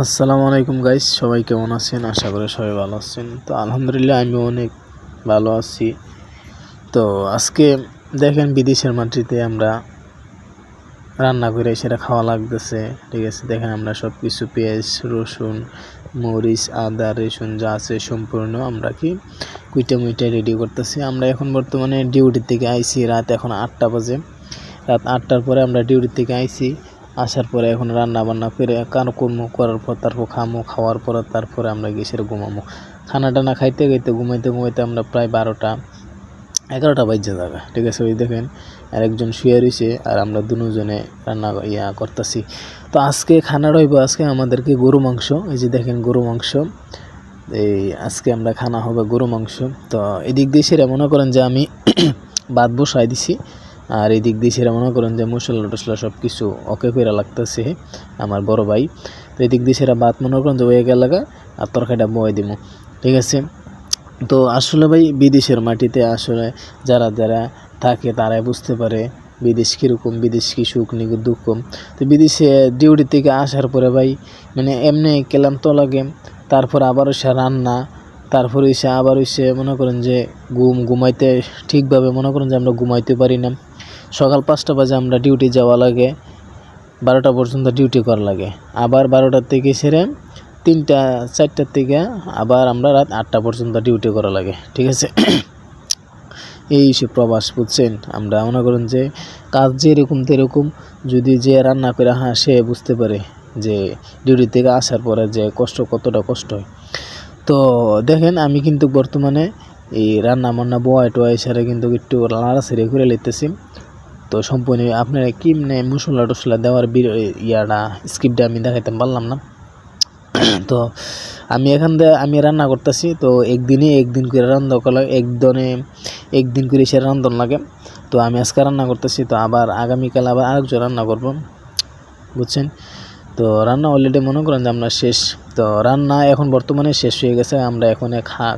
আসসালামু আলাইকুম গাইস, সবাই কেমন আছেন? আশা করি সবাই ভালো আছেন। তো আলহামদুলিল্লাহ আমি অনেক ভালো আছি। তো আজকে দেখেন বিদেশের মাটিতে আমরা রান্না করে সেটা খাওয়া লাগতেছে, ঠিক আছে। দেখেন আমরা সব কিছু পেঁয়াজ, রসুন, মরিচ, আদা, রসুন যা আছে সম্পূর্ণ আমরা কি কুইটা রেডি করতেছি। আমরা এখন বর্তমানে ডিউটি থেকে আইছি, রাত এখন 8টা বাজে। রাত 8টার পরে আমরা ডিউটি থেকে আইছি। আসার পরে এখন রান্না বান্না করে কাজকর্ম করার পর তারপর খাওয়ার পর তারপরে আমরা গেছি ঘুমামো। খানা টানা খাইতে খাইতে ঘুমাইতে আমরা প্রায় 11টা বাজে যাবে, ঠিক আছে। ওই দেখেন আরেকজন শুয়ে রয়েছে আর আমরা দুজনে রান্না করতেছি। তো আজকে খানাটা হইব আজকে আমাদেরকে গরু মাংস। এই যে দেখেন গরু মাংস, এই আজকে আমরা খানা হবে গরু মাংস। তো এদিক দিয়ে সেটা মনে করেন যে আমি ভাত বসাই দিছি, আর এই দিক দিয়ে সেটা মনে করেন যে মশলা টসলা সব কিছু ওকে করে লাগতেছে আমার বড় ভাই। তো এই দিক দিয়ে সেটা ভাত মনে করেন যে হয়ে গেল আর তরকারিটা বয়ে দিব, ঠিক আছে। তো আসলে ভাই বিদেশের মাটিতে আসলে যারা থাকে তারাই বুঝতে পারে বিদেশ কীরকম, বিদেশ কি সুখ নি দুঃখ। তো বিদেশে ডিউটি থেকে আসার পরে ভাই মানে এমনি ক্লান্ত লাগে, তারপর আবার সে রান্না, তারপর এসে আবার এসে মনে করেন যে ঘুমাইতে ঠিকভাবে মনে করেন যে আমরা ঘুমাইতে পারি না। সকাল 5টা বাজে আমরা ডিউটি যাওয়া লাগে, 12টা পর্যন্ত ডিউটি করা লাগে। আবার 12টার থেকে সেরে 3টা 4টার থেকে আবার আমরা রাত 8টা পর্যন্ত ডিউটি করা লাগে, ঠিক আছে। এই সে প্রবাস, বুঝছেন। আমরা মনে করেন যে কাজ যেরকম তেরকম, যদি যে রান্না করে সে বুঝতে পারে যে ডিউটি থেকে আসার পরে যে কতটা কষ্ট হয়। তো দেখেন আমি কিন্তু বর্তমানে এই রান্না বান্না টোয়াই সারে কিন্তু একটু লাড়াছাড়ি করে লিখতেছি। তো সম্পূর্ণ আপনারা কি মশলা টসলা দেওয়ার স্ক্রিপ্টটা আমি দেখাইতে পারলাম না। তো আমি আমি রান্না করতেছি। তো একদিন করে রান্না করা একদিন করে সে রান্ধন লাগে। তো আমি আজকে রান্না করতেছি, তো আবার আগামীকাল আবার আরেকজন রান্না করব, বুঝছেন। তো রান্না অলরেডি মনে করেন যে আমরা শেষ। তো রান্না এখন বর্তমানে শেষ হয়ে গেছে। আমরা এখন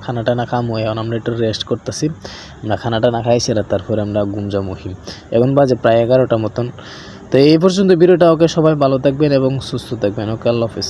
খানা টানা খামো, এখন আমরা একটু রেস্ট করতেছি। আমরা খানা টানা খাইছি, তারপরে আমরা ঘুম যাবো। এখন বাজে প্রায় 11টা মতন। তো এই পর্যন্ত ভিডিওটা। ওকে, সবাই ভালো থাকবেন এবং সুস্থ থাকবেন। ওকে, আল্লাহ হাফেজ।